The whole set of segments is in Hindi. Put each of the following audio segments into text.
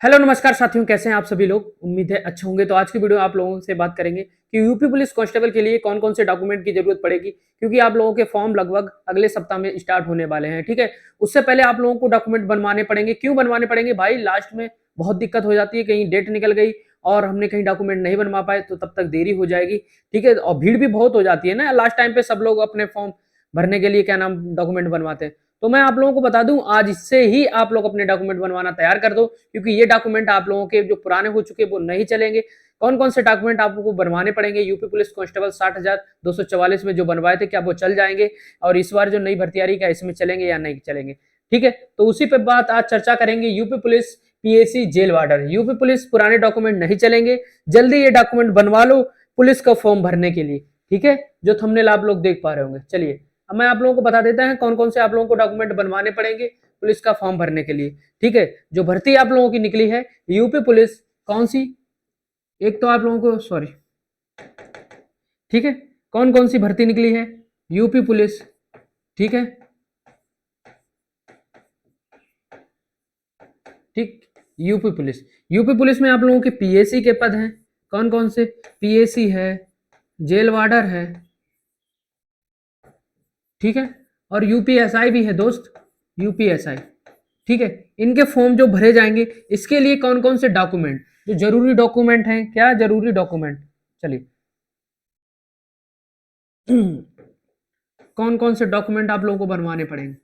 हेलो नमस्कार साथियों, कैसे हैं आप सभी लोग। उम्मीद है अच्छे होंगे। तो आज की वीडियो आप लोगों से बात करेंगे कि यूपी पुलिस कांस्टेबल के लिए कौन कौन से डॉक्यूमेंट की जरूरत पड़ेगी, क्योंकि आप लोगों के फॉर्म लगभग अगले सप्ताह में स्टार्ट होने वाले हैं। ठीक है, उससे पहले आप लोगों को डॉक्यूमेंट बनवाने पड़ेंगे। क्यों बनवाने पड़ेंगे भाई? लास्ट में बहुत दिक्कत हो जाती है, कहीं डेट निकल गई और हमने कहीं डॉक्यूमेंट नहीं बनवा पाए तो तब तक देरी हो जाएगी। ठीक है, और भीड़ भी बहुत हो जाती है ना लास्ट टाइम पे, सब लोग अपने फॉर्म भरने के लिए क्या नाम डॉक्यूमेंट बनवाते हैं। तो मैं आप लोगों को बता दूं, आज इससे ही आप लोग अपने डॉक्यूमेंट बनवाना तैयार कर दो, क्योंकि ये डॉक्यूमेंट आप लोगों के जो पुराने हो चुके वो नहीं चलेंगे। कौन कौन से डॉक्यूमेंट आपको बनवाने पड़ेंगे? यूपी पुलिस कांस्टेबल 60,244 में जो बनवाए थे, क्या वो चल जाएंगे? और इस बार जो नई भर्ती आ रही, क्या इसमें चलेंगे या नहीं चलेंगे? ठीक है, तो उसी पे बात आज चर्चा करेंगे। UP police PAC jail warder, UP police पुराने डॉक्यूमेंट नहीं चलेंगे, जल्दी ये डॉक्यूमेंट बनवा लो पुलिस का फॉर्म भरने के लिए। ठीक है, जो थंबनेल आप लोग देख पा रहे होंगे। चलिए अब मैं आप लोगों को बता देता है कौन कौन से आप लोगों को डॉक्यूमेंट बनवाने पड़ेंगे पुलिस का फॉर्म भरने के लिए। ठीक है, जो भर्ती आप लोगों की निकली है यूपी पुलिस, कौन सी? एक तो आप लोगों को सॉरी, ठीक है, कौन कौन सी भर्ती निकली है? UP police. ठीक है, ठीक, यूपी पुलिस। यूपी पुलिस में आप लोगों के पीएसी के पद हैं। कौन कौन से? पीएसी है, जेल वार्डर है, ठीक है, और यूपीएसआई भी है दोस्त, यूपीएसआई। ठीक है, इनके फॉर्म जो भरे जाएंगे, इसके लिए कौन कौन से डॉक्यूमेंट, जो जरूरी डॉक्यूमेंट हैं, क्या जरूरी डॉक्यूमेंट, चलिए कौन कौन से डॉक्यूमेंट आप लोगों को बनवाने पड़ेंगे,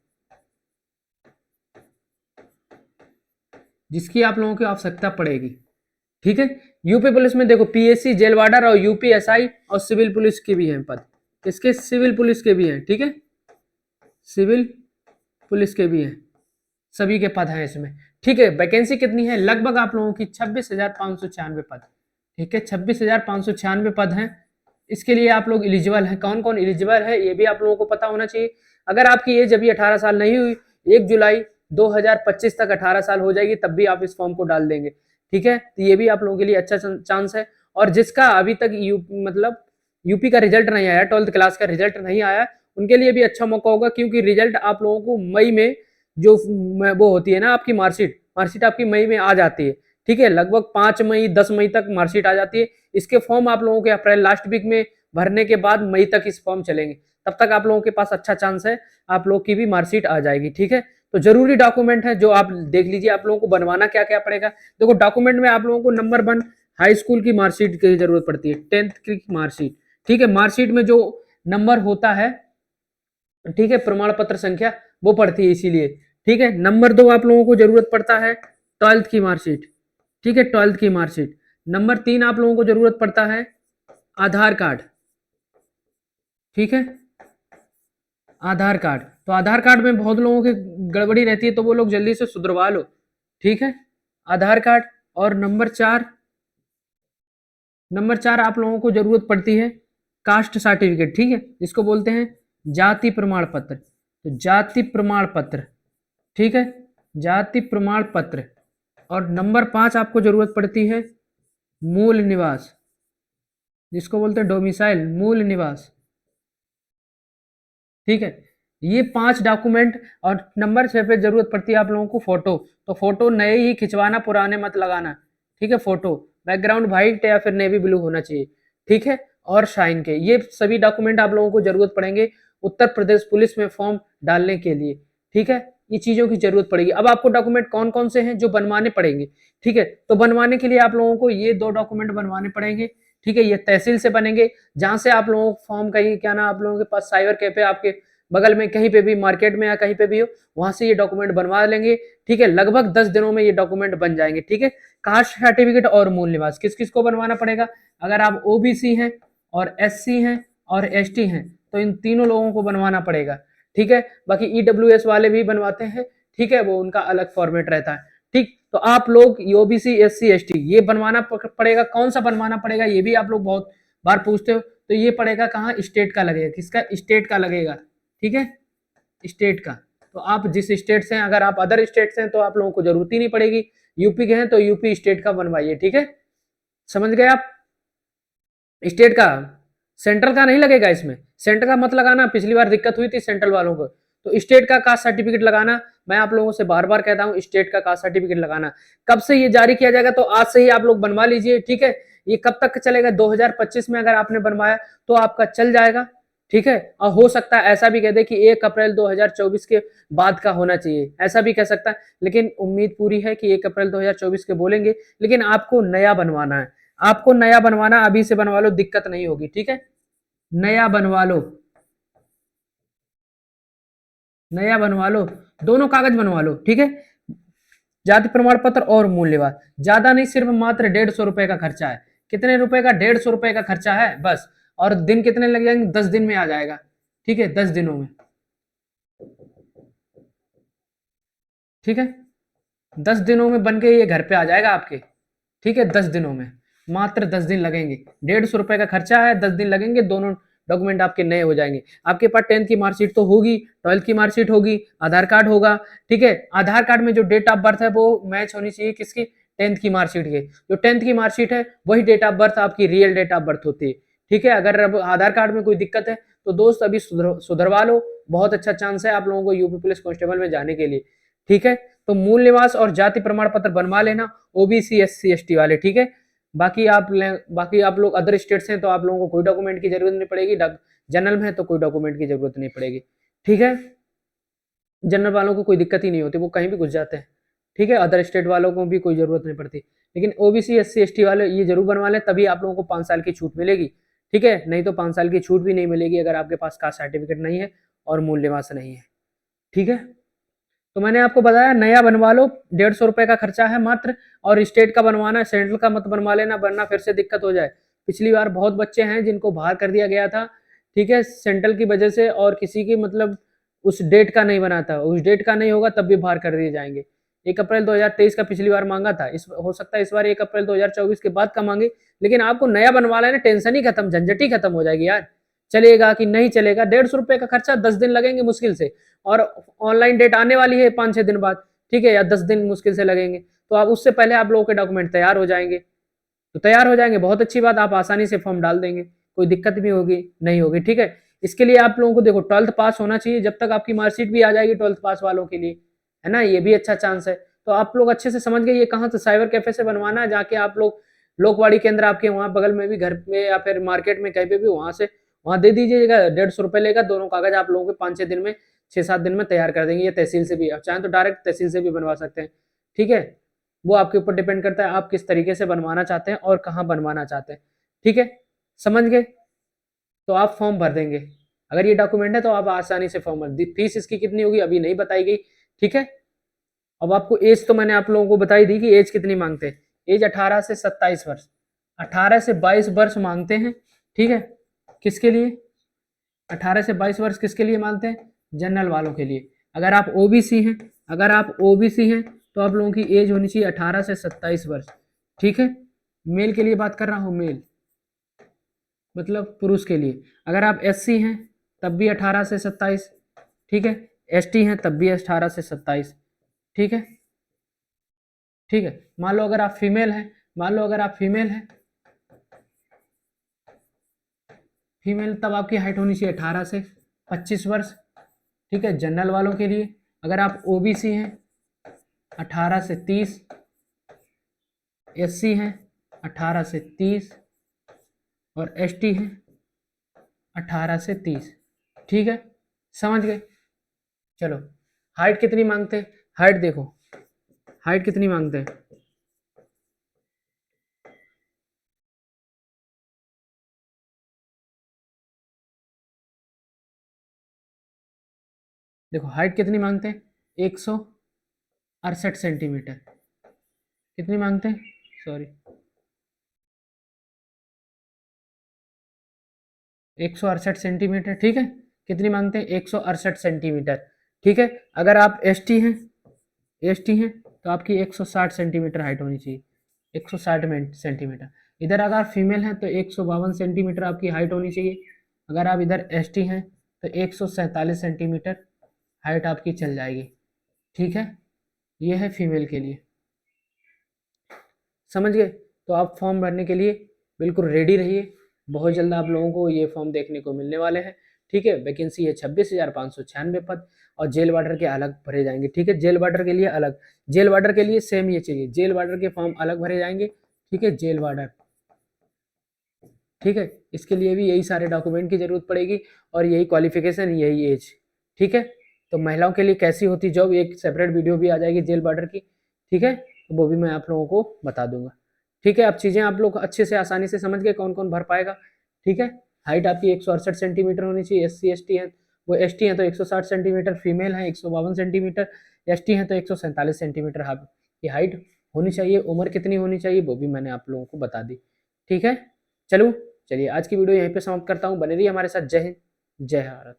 जिसकी आप लोगों की आवश्यकता पड़ेगी। ठीक है, यूपी पुलिस में देखो पीएससी, जेल वार्डर और यूपीएसआई और सिविल पुलिस के भी हैं पद। इसके सिविल पुलिस के भी हैं। ठीक है, सिविल पुलिस के भी हैं, सभी के पद हैं इसमें। ठीक है, वैकेंसी कितनी है? लगभग आप लोगों की 26,596 पद। ठीक है, 26,596 पद हैं। इसके लिए आप लोग एलिजिबल हैं। कौन कौन एलिजिबल है ये भी आप लोगों को पता होना चाहिए। अगर आपकी एज अभी 18 साल नहीं हुई, 1 जुलाई 2025 तक 18 साल हो जाएगी, तब भी आप इस फॉर्म को डाल देंगे। ठीक है, तो ये भी आप लोगों के लिए अच्छा चांस है। और जिसका अभी तक मतलब यूपी का रिजल्ट नहीं आया, 12th क्लास का रिजल्ट नहीं आया, उनके लिए भी अच्छा मौका होगा, क्योंकि रिजल्ट आप लोगों को मई में जो वो होती है ना आपकी मार्कशीट, मार्कशीट आपकी मई में आ जाती है। ठीक है, लगभग 5 मई 10 मई तक मार्कशीट आ जाती है। इसके फॉर्म आप लोगों के अप्रैल लास्ट वीक में भरने के बाद मई तक इस फॉर्म चलेंगे। तब तक आप लोगों के पास अच्छा चांस है, आप लोग की भी मार्कशीट आ जाएगी। ठीक है, तो जरूरी डॉक्यूमेंट है जो आप देख लीजिए आप लोगों को बनवाना क्या क्या पड़ेगा। देखो डॉक्यूमेंट में आप लोगों को नंबर 1 हाई स्कूल की मार्कशीट की जरूरत पड़ती है, 10th की मार्कशीट। ठीक है, मार्कशीट में जो नंबर होता है, ठीक है, प्रमाण पत्र संख्या वो पड़ती है इसीलिए। ठीक है, नंबर 2 आप लोगों को जरूरत पड़ता है 12th की मार्कशीट। ठीक है, 12th की मार्कशीट। नंबर 3 आप लोगों को जरूरत पड़ता है आधार कार्ड। ठीक है, आधार कार्ड। तो आधार कार्ड में बहुत लोगों की गड़बड़ी रहती है, तो वो लोग जल्दी से सुधरवा लो। ठीक है, आधार कार्ड। और नंबर 4 आप लोगों को जरूरत पड़ती है कास्ट सर्टिफिकेट। ठीक है, इसको बोलते हैं जाति प्रमाण पत्र। तो जाति प्रमाण पत्र, ठीक है, जाति प्रमाण पत्र। और नंबर 5 आपको जरूरत पड़ती है मूल निवास, जिसको बोलते हैं डोमिसाइल, मूल निवास। ठीक है, ये 5 डॉक्यूमेंट। और नंबर 6 पे जरूरत पड़ती है आप लोगों को फोटो। तो फोटो नए ही खिंचवाना, पुराने मत लगाना। ठीक है, फोटो बैकग्राउंड व्हाइट या फिर नेवी ब्लू होना चाहिए। ठीक है, और साइन के, ये सभी डॉक्यूमेंट आप लोगों को जरूरत पड़ेंगे उत्तर प्रदेश पुलिस में फॉर्म डालने के लिए। ठीक है, ये चीजों की जरूरत पड़ेगी। अब आपको डॉक्यूमेंट कौन कौन से हैं जो बनवाने पड़ेंगे? ठीक है, तो बनवाने के लिए आप लोगों को ये 2 डॉक्यूमेंट बनवाने पड़ेंगे। ठीक है, ये तहसील से बनेंगे, जहां से आप लोगों को फॉर्म कहीं क्या ना आप लोगों के पास साइबर कैफे आपके बगल में कहीं पे भी मार्केट में या कहीं पे भी हो, वहां से ये डॉक्यूमेंट बनवा लेंगे। ठीक है, लगभग 10 दिनों में ये डॉक्यूमेंट बन जाएंगे। ठीक है, कास्ट सर्टिफिकेट और मूल निवास किस किस को बनवाना पड़ेगा? अगर आप ओबीसी हैं और एससी हैं और एसटी हैं, तो इन तीनों लोगों को बनवाना पड़ेगा। ठीक है, बाकी ईडब्ल्यूएस वाले भी बनवाते हैं। ठीक है, वो उनका अलग फॉर्मेट रहता है। ठीक, तो आप लोग ओबीसी एससी एसटी ये बनवाना पड़ेगा। कौन सा बनवाना पड़ेगा ये भी आप लोग बहुत बार पूछते हो। तो ये पड़ेगा कहाँ? स्टेट का लगेगा। किसका? स्टेट का लगेगा। ठीक है, स्टेट का। तो आप जिस स्टेट से हैं, अगर आप अदर स्टेट से हैं तो आप लोगों को जरूरत ही नहीं पड़ेगी। यूपी के हैं तो यूपी स्टेट का बनवाइए। ठीक है, समझ गए आप? स्टेट का, सेंट्रल का नहीं लगेगा इसमें। सेंट्रल का मत लगाना, पिछली बार दिक्कत हुई थी सेंट्रल वालों को। तो स्टेट का कास्ट सर्टिफिकेट लगाना, मैं आप लोगों से बार बार कहता हूँ, स्टेट का कास्ट सर्टिफिकेट लगाना। कब से ये जारी किया जाएगा, तो आज से ही आप लोग बनवा लीजिए, ठीक है। ये कब तक चलेगा, 2025 में अगर आपने बनवाया तो आपका चल जाएगा, ठीक है। और हो सकता है ऐसा भी कह दे कि 1 अप्रैल 2024 के बाद का होना चाहिए, ऐसा भी कह सकता है, लेकिन उम्मीद पूरी है कि 1 अप्रैल 2024 के बोलेंगे। लेकिन आपको नया बनवाना है, आपको नया बनवाना, अभी से बनवा लो, दिक्कत नहीं होगी, ठीक है। नया बनवा लो, नया बनवा लो, दोनों कागज बनवा लो, ठीक है। जाति प्रमाण पत्र और मूल्यवान, ज्यादा नहीं, सिर्फ मात्र 150 रुपए का खर्चा है। कितने रुपए का, 150 रुपए का खर्चा है बस। और दिन कितने लग जाएंगे, 10 दिन में आ जाएगा, ठीक है, 10 दिनों में, ठीक है। 10 दिनों में बन के ये घर पे आ जाएगा आपके, ठीक है, 10 दिनों में, मात्र 10 दिन लगेंगे। 150 रुपए का खर्चा है, 10 दिन लगेंगे, दोनों डॉक्यूमेंट आपके नए हो जाएंगे। आपके पास 10th की मार्कशीट तो होगी, 12th की मार्कशीट होगी, आधार कार्ड होगा, ठीक है। आधार कार्ड में जो डेट ऑफ बर्थ है वो मैच होनी चाहिए किसकी, 10th की मार्कशीट के। जो 10th की मार्कशीट है वही डेट ऑफ बर्थ आपकी रियल डेट ऑफ बर्थ होती है, ठीक है। अगर अब आधार कार्ड में कोई दिक्कत है तो दोस्त अभी सुधरवा लो, बहुत अच्छा चांस है आप लोगों को यूपी पुलिस कांस्टेबल में जाने के लिए, ठीक है। तो मूल निवास और जाति प्रमाण पत्र बनवा लेना, ओबीसी एससी एसटी वाले, ठीक है। बाकी आप लोग अदर स्टेट से हैं तो आप लोगों को कोई डॉक्यूमेंट की जरूरत नहीं पड़ेगी, जनरल में है तो कोई डॉक्यूमेंट की जरूरत नहीं पड़ेगी, ठीक है। जनरल वालों को कोई दिक्कत ही नहीं होती, वो कहीं भी घुस जाते हैं, ठीक है। अदर स्टेट वालों को भी कोई जरूरत नहीं पड़ती, लेकिन ओबीसी एससी एसटी वाले ये जरूर बनवा लें, तभी आप लोगों को 5 साल की छूट मिलेगी, ठीक है। नहीं तो 5 साल की छूट भी नहीं मिलेगी अगर आपके पास कास्ट सर्टिफिकेट नहीं है और मूल निवास नहीं है, ठीक है। तो मैंने आपको बताया नया बनवा लो, 150 रुपए का खर्चा है मात्र। और स्टेट का बनवाना है, सेंट्रल का मत बनवा लेना, वरना फिर से दिक्कत हो जाए। पिछली बार बहुत बच्चे हैं जिनको बाहर कर दिया गया था, ठीक है, सेंट्रल की वजह से, और किसी की मतलब उस डेट का नहीं बना था, उस डेट का नहीं होगा तब भी बाहर कर दिए जाएंगे। 1 अप्रैल 2023 का पिछली बार मांगा था, इस हो सकता है इस बार 1 अप्रैल 2024 के बाद का मांगे। लेकिन आपको नया बनवा लेना, टेंशन ही खत्म, झंझट ही खत्म हो जाएगी यार। चलेगा कि नहीं चलेगा, 150 रुपए का खर्चा, 10 दिन लगेंगे मुश्किल से। और ऑनलाइन डेट आने वाली है 5-6 दिन बाद, ठीक है, या 10 दिन मुश्किल से लगेंगे। तो आप उससे पहले आप लोगों के डॉक्यूमेंट तैयार हो जाएंगे, तो तैयार हो जाएंगे, बहुत अच्छी बात, आप आसानी से फॉर्म डाल देंगे, कोई दिक्कत भी होगी नहीं होगी, ठीक है। इसके लिए आप लोगों को देखो 12th पास होना चाहिए, जब तक आपकी मार्कशीट भी आ जाएगी 12th पास वालों के लिए, है ना, ये भी अच्छा चांस है। तो आप लोग अच्छे से समझ गए ये कहाँ से, साइबर कैफे से बनवाना है, जाके आप लोग लोकवाड़ी केंद्र आपके वहाँ बगल में भी, घर में या फिर मार्केट में कहीं पे भी, वहां से वहां दे दीजिएगा, 150 रुपए लेगा, दोनों कागज आप लोगों के 5-6 दिन में, 6-7 दिन में तैयार कर देंगे। ये तहसील से भी, आप चाहें तो डायरेक्ट तहसील से भी बनवा सकते हैं, ठीक है। वो आपके ऊपर डिपेंड करता है आप किस तरीके से बनवाना चाहते हैं और कहाँ बनवाना चाहते हैं, ठीक है, समझ गए। तो आप फॉर्म भर देंगे, अगर ये डॉक्यूमेंट है तो आप आसानी से फॉर्म भर, फीस इसकी कितनी होगी अभी नहीं बताई गई, ठीक है। अब आपको एज तो मैंने आप लोगों को बताई दी कि एज कितनी मांगते हैं, एज 18 से 27 वर्ष, 18 से 22 वर्ष मांगते हैं, ठीक है। किसके लिए, 18 से 22 वर्ष किसके लिए मांगते हैं, जनरल वालों के लिए। अगर आप ओबीसी हैं, अगर आप ओबीसी हैं तो आप लोगों की एज होनी चाहिए 18 से 27 वर्ष, ठीक है। मेल के लिए बात कर रहा हूं, मेल मतलब पुरुष के लिए। अगर आप एससी हैं तब भी 18 से 27, ठीक है। एसटी हैं तब भी 18 से 27, ठीक है, ठीक है। मान लो अगर आप फीमेल हैं, मान लो अगर आप फीमेल हैं, फीमेल तब आपकी हाइट होनी चाहिए 18 से 25 वर्ष, ठीक है, जनरल वालों के लिए। अगर आप ओबीसी हैं 18 से 30, एससी हैं 18 से 30 और एसटी हैं 18 से 30, ठीक है, समझ गए। चलो हाइट कितनी मांगते हैं, हाइट देखो, हाइट कितनी मांगते हैं, देखो हाइट कितनी मांगते हैं, 168 सेंटीमीटर, कितनी मांगते हैं, सॉरी 168 सेंटीमीटर, ठीक है। कितनी मांगते हैं, 168 सेंटीमीटर, ठीक है। अगर आप एसटी हैं, एसटी हैं तो आपकी 160 सेंटीमीटर हाइट होनी चाहिए, 160 सेंटीमीटर। इधर अगर फीमेल हैं तो 152 सेंटीमीटर आपकी हाइट होनी चाहिए। अगर आप इधर एसटी हैं तो 147 सेंटीमीटर हाइट आपकी चल जाएगी, ठीक है। ये है फीमेल के लिए, समझ गए। तो आप फॉर्म भरने के लिए बिल्कुल रेडी रहिए, बहुत जल्द आप लोगों को ये फॉर्म देखने को मिलने वाले हैं, ठीक है। वैकेंसी है 26,596 पद, और जेल वार्डर के अलग भरे जाएंगे, ठीक है। जेल वार्डर के लिए अलग, जेल वार्डर के लिए सेम ये चाहिए, जेल वार्डर के फॉर्म अलग भरे जाएंगे, ठीक है। जेल वार्डर, ठीक है। इसके लिए भी यही सारे डॉक्यूमेंट की जरूरत पड़ेगी, और यही क्वालिफिकेशन, यही एज, ठीक है। तो महिलाओं के लिए कैसी होती जॉब, एक सेपरेट वीडियो भी आ जाएगी जेल वार्डर की, ठीक है। तो वो भी मैं आप लोगों को बता दूंगा, ठीक है। अब चीज़ें आप लोग अच्छे से आसानी से समझ गए कौन कौन भर पाएगा, ठीक है। हाइट आपकी 168 सेंटीमीटर होनी चाहिए, SC ST है, वो ST है तो 160 सेंटीमीटर, फीमेल है 152 सेंटीमीटर, ST है तो 147 सेंटीमीटर की हाइट होनी चाहिए। उम्र कितनी होनी चाहिए वो भी मैंने आप लोगों को बता दी, ठीक है। चलो, चलिए आज की वीडियो यहीं पे समाप्त करता हूँ। बने रहिए हमारे साथ। जय हिंद, जय भारत।